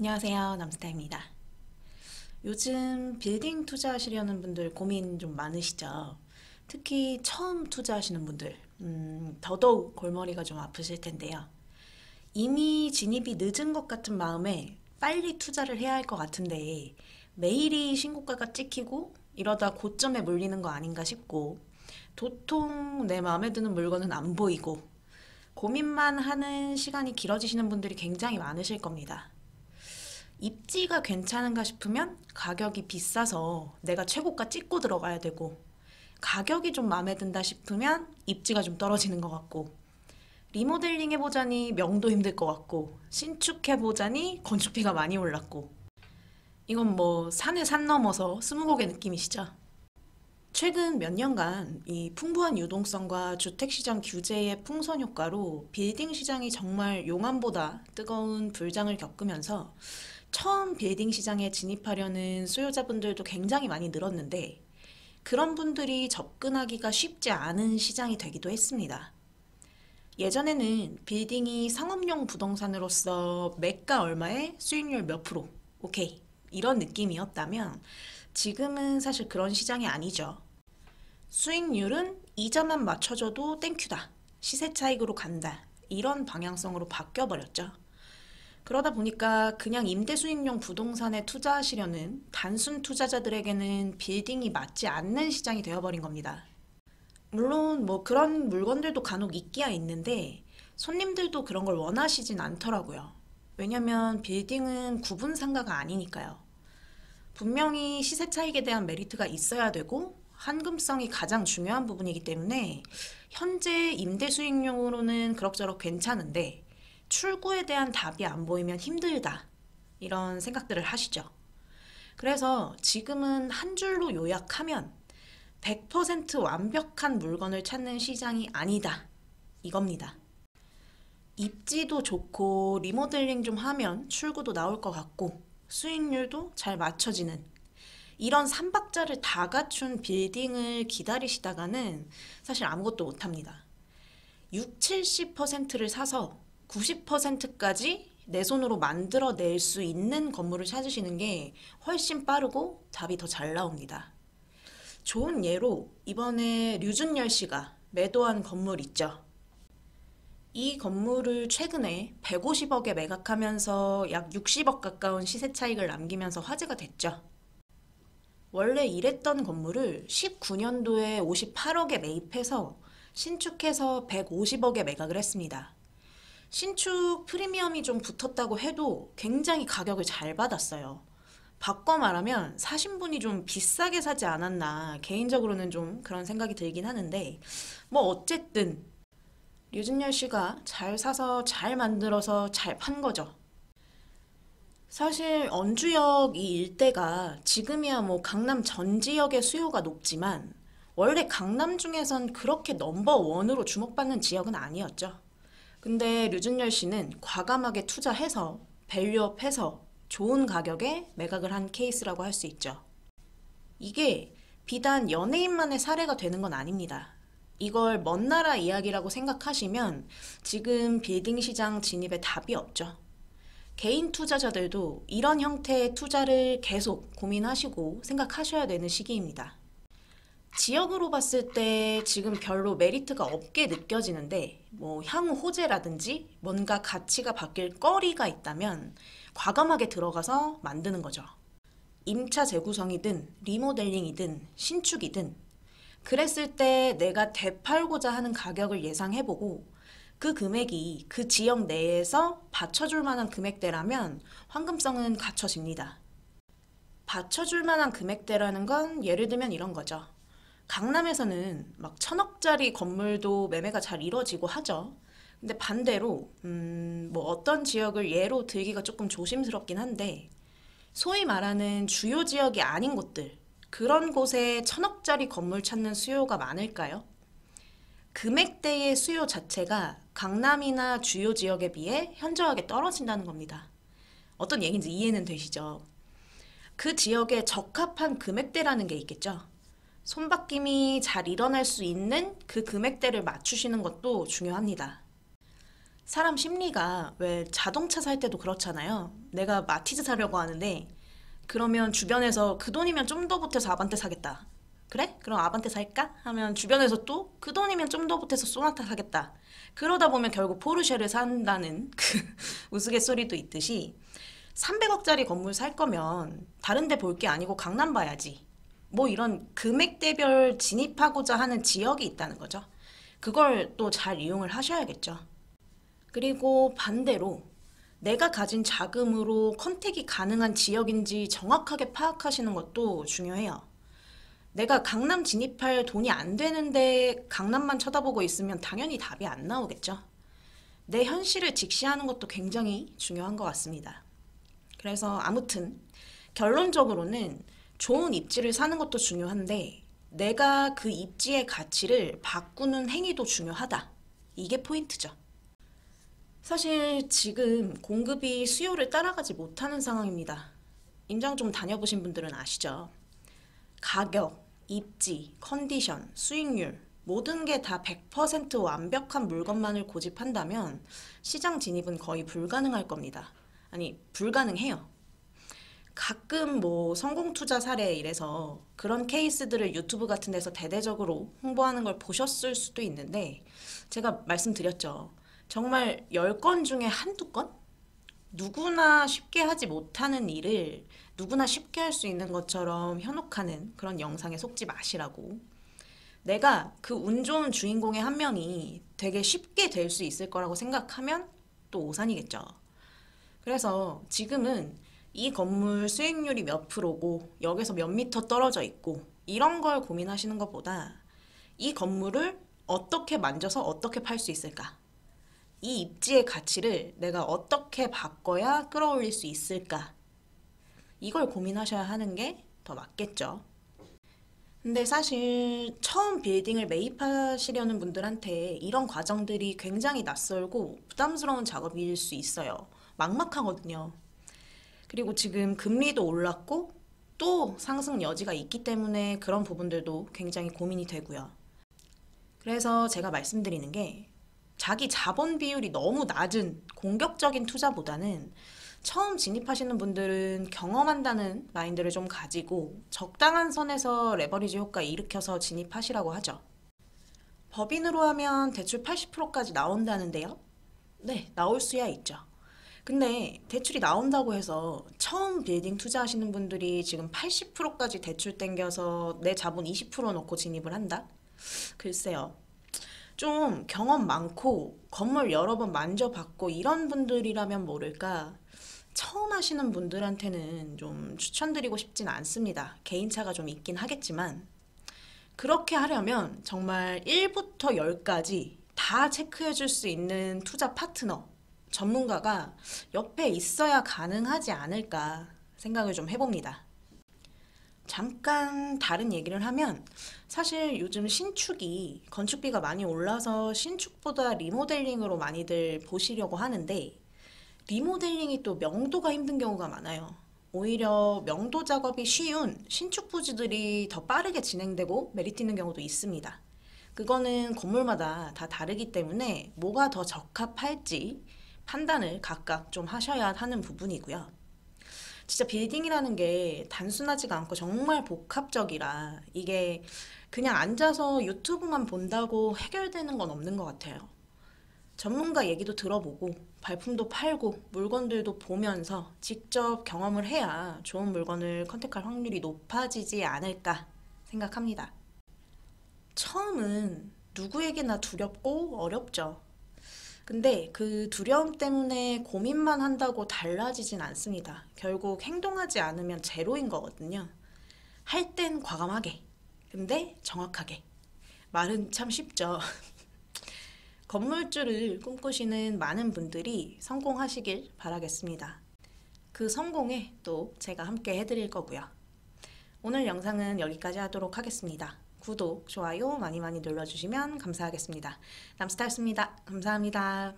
안녕하세요. 남스타입니다. 요즘 빌딩 투자하시려는 분들 고민 좀 많으시죠? 특히 처음 투자하시는 분들, 더더욱 골머리가 좀 아프실 텐데요. 이미 진입이 늦은 것 같은 마음에 빨리 투자를 해야 할 것 같은데 매일이 신고가가 찍히고 이러다 고점에 몰리는 거 아닌가 싶고 도통 내 마음에 드는 물건은 안 보이고 고민만 하는 시간이 길어지시는 분들이 굉장히 많으실 겁니다. 입지가 괜찮은가 싶으면 가격이 비싸서 내가 최고가 찍고 들어가야 되고, 가격이 좀 마음에 든다 싶으면 입지가 좀 떨어지는 것 같고, 리모델링 해보자니 명도 힘들 것 같고, 신축해보자니 건축비가 많이 올랐고, 이건 뭐 산에 산 넘어서 스무고개 느낌이시죠? 최근 몇 년간 이 풍부한 유동성과 주택시장 규제의 풍선 효과로 빌딩 시장이 정말 용암보다 뜨거운 불장을 겪으면서 처음 빌딩 시장에 진입하려는 수요자분들도 굉장히 많이 늘었는데 그런 분들이 접근하기가 쉽지 않은 시장이 되기도 했습니다. 예전에는 빌딩이 상업용 부동산으로서 매가 얼마에 수익률 몇 프로, 오케이, 이런 느낌이었다면 지금은 사실 그런 시장이 아니죠. 수익률은 이자만 맞춰줘도 땡큐다. 시세 차익으로 간다. 이런 방향성으로 바뀌어버렸죠. 그러다 보니까 그냥 임대 수익용 부동산에 투자하시려는 단순 투자자들에게는 빌딩이 맞지 않는 시장이 되어버린 겁니다. 물론 뭐 그런 물건들도 간혹 있기야 있는데 손님들도 그런 걸 원하시진 않더라고요. 왜냐면 빌딩은 구분 상가가 아니니까요. 분명히 시세 차익에 대한 메리트가 있어야 되고 환금성이 가장 중요한 부분이기 때문에 현재 임대 수익용으로는 그럭저럭 괜찮은데 출구에 대한 답이 안 보이면 힘들다. 이런 생각들을 하시죠. 그래서 지금은 한 줄로 요약하면 100% 완벽한 물건을 찾는 시장이 아니다. 이겁니다. 입지도 좋고 리모델링 좀 하면 출구도 나올 것 같고 수익률도 잘 맞춰지는 이런 삼박자를 다 갖춘 빌딩을 기다리시다가는 사실 아무것도 못합니다. 6, 70%를 사서 90%까지 내 손으로 만들어낼 수 있는 건물을 찾으시는 게 훨씬 빠르고 답이 더 잘 나옵니다. 좋은 예로 이번에 류준열 씨가 매도한 건물 있죠. 이 건물을 최근에 150억에 매각하면서 약 60억 가까운 시세 차익을 남기면서 화제가 됐죠. 원래 이랬던 건물을 19년도에 58억에 매입해서 신축해서 150억에 매각을 했습니다. 신축 프리미엄이 좀 붙었다고 해도 굉장히 가격을 잘 받았어요. 바꿔 말하면 사신 분이 좀 비싸게 사지 않았나 개인적으로는 좀 그런 생각이 들긴 하는데 뭐 어쨌든 류준열 씨가 잘 사서 잘 만들어서 잘 판 거죠. 사실 언주역 이 일대가 지금이야 뭐 강남 전 지역의 수요가 높지만 원래 강남 중에선 그렇게 넘버원으로 주목받는 지역은 아니었죠. 근데 류준열 씨는 과감하게 투자해서 밸류업해서 좋은 가격에 매각을 한 케이스라고 할 수 있죠. 이게 비단 연예인만의 사례가 되는 건 아닙니다. 이걸 먼 나라 이야기라고 생각하시면 지금 빌딩 시장 진입에 답이 없죠. 개인 투자자들도 이런 형태의 투자를 계속 고민하시고 생각하셔야 되는 시기입니다. 지역으로 봤을 때 지금 별로 메리트가 없게 느껴지는데 뭐 향후 호재라든지 뭔가 가치가 바뀔 거리가 있다면 과감하게 들어가서 만드는 거죠. 임차 재구성이든 리모델링이든 신축이든 그랬을 때 내가 되팔고자 하는 가격을 예상해보고 그 금액이 그 지역 내에서 받쳐줄 만한 금액대라면 황금성은 갖춰집니다. 받쳐줄 만한 금액대라는 건 예를 들면 이런 거죠. 강남에서는 막 1,000억짜리 건물도 매매가 잘 이루어지고 하죠. 근데 반대로 뭐 어떤 지역을 예로 들기가 조금 조심스럽긴 한데 소위 말하는 주요 지역이 아닌 곳들 그런 곳에 1,000억짜리 건물 찾는 수요가 많을까요? 금액대의 수요 자체가 강남이나 주요 지역에 비해 현저하게 떨어진다는 겁니다. 어떤 얘기인지 이해는 되시죠? 그 지역에 적합한 금액대라는 게 있겠죠. 손바뀜이 잘 일어날 수 있는 그 금액대를 맞추시는 것도 중요합니다. 사람 심리가 왜 자동차 살 때도 그렇잖아요. 내가 마티즈 사려고 하는데 그러면 주변에서 그 돈이면 좀 더 보태서 아반떼 사겠다. 그래? 그럼 아반떼 살까? 하면 주변에서 또 그 돈이면 좀 더 보태서 소나타 사겠다. 그러다 보면 결국 포르쉐를 산다는 그 우스갯소리도 있듯이 300억짜리 건물 살 거면 다른 데 볼 게 아니고 강남 봐야지. 뭐 이런 금액대별 진입하고자 하는 지역이 있다는 거죠. 그걸 또 잘 이용을 하셔야겠죠. 그리고 반대로 내가 가진 자금으로 컨택이 가능한 지역인지 정확하게 파악하시는 것도 중요해요. 내가 강남 진입할 돈이 안 되는데 강남만 쳐다보고 있으면 당연히 답이 안 나오겠죠. 내 현실을 직시하는 것도 굉장히 중요한 것 같습니다. 그래서 아무튼 결론적으로는 좋은 입지를 사는 것도 중요한데 내가 그 입지의 가치를 바꾸는 행위도 중요하다. 이게 포인트죠. 사실 지금 공급이 수요를 따라가지 못하는 상황입니다. 임장 좀 다녀보신 분들은 아시죠? 가격, 입지, 컨디션, 수익률 모든 게 다 100% 완벽한 물건만을 고집한다면 시장 진입은 거의 불가능할 겁니다. 아니, 불가능해요. 가끔 뭐 성공 투자 사례 이래서 그런 케이스들을 유튜브 같은 데서 대대적으로 홍보하는 걸 보셨을 수도 있는데 제가 말씀드렸죠. 정말 10건 중에 한두 건? 누구나 쉽게 하지 못하는 일을 누구나 쉽게 할 수 있는 것처럼 현혹하는 그런 영상에 속지 마시라고. 내가 그 운 좋은 주인공의 한 명이 되게 쉽게 될 수 있을 거라고 생각하면 또 오산이겠죠. 그래서 지금은 이 건물 수익률이 몇 프로고 여기서 몇 미터 떨어져 있고 이런 걸 고민하시는 것보다 이 건물을 어떻게 만져서 어떻게 팔 수 있을까? 이 입지의 가치를 내가 어떻게 바꿔야 끌어올릴 수 있을까? 이걸 고민하셔야 하는 게 더 맞겠죠. 근데 사실 처음 빌딩을 매입하시려는 분들한테 이런 과정들이 굉장히 낯설고 부담스러운 작업일 수 있어요. 막막하거든요. 그리고 지금 금리도 올랐고 또 상승 여지가 있기 때문에 그런 부분들도 굉장히 고민이 되고요. 그래서 제가 말씀드리는 게 자기 자본 비율이 너무 낮은 공격적인 투자보다는 처음 진입하시는 분들은 경험한다는 마인드를 좀 가지고 적당한 선에서 레버리지 효과 일으켜서 진입하시라고 하죠. 법인으로 하면 대출 80%까지 나온다는데요. 네, 나올 수야 있죠. 근데 대출이 나온다고 해서 처음 빌딩 투자하시는 분들이 지금 80%까지 대출 땡겨서 내 자본 20% 넣고 진입을 한다? 글쎄요. 좀 경험 많고 건물 여러 번 만져봤고 이런 분들이라면 모를까 처음 하시는 분들한테는 좀 추천드리고 싶진 않습니다. 개인차가 좀 있긴 하겠지만 그렇게 하려면 정말 1부터 10까지 다 체크해 줄 수 있는 투자 파트너, 전문가가 옆에 있어야 가능하지 않을까 생각을 좀 해봅니다. 잠깐 다른 얘기를 하면 사실 요즘 신축이 건축비가 많이 올라서 신축보다 리모델링으로 많이들 보시려고 하는데 리모델링이 또 명도가 힘든 경우가 많아요. 오히려 명도 작업이 쉬운 신축 부지들이 더 빠르게 진행되고 메리트 있는 경우도 있습니다. 그거는 건물마다 다 다르기 때문에 뭐가 더 적합할지 판단을 각각 좀 하셔야 하는 부분이고요. 진짜 빌딩이라는 게 단순하지가 않고 정말 복합적이라 이게 그냥 앉아서 유튜브만 본다고 해결되는 건 없는 것 같아요. 전문가 얘기도 들어보고 발품도 팔고 물건들도 보면서 직접 경험을 해야 좋은 물건을 컨택할 확률이 높아지지 않을까 생각합니다. 처음은 누구에게나 두렵고 어렵죠. 근데 그 두려움 때문에 고민만 한다고 달라지진 않습니다. 결국 행동하지 않으면 제로인 거거든요. 할 땐 과감하게, 근데 정확하게. 말은 참 쉽죠. 건물주를 꿈꾸시는 많은 분들이 성공하시길 바라겠습니다. 그 성공에 또 제가 함께 해드릴 거고요. 오늘 영상은 여기까지 하도록 하겠습니다. 구독, 좋아요 많이 많이 눌러주시면 감사하겠습니다. 남스타였습니다. 감사합니다.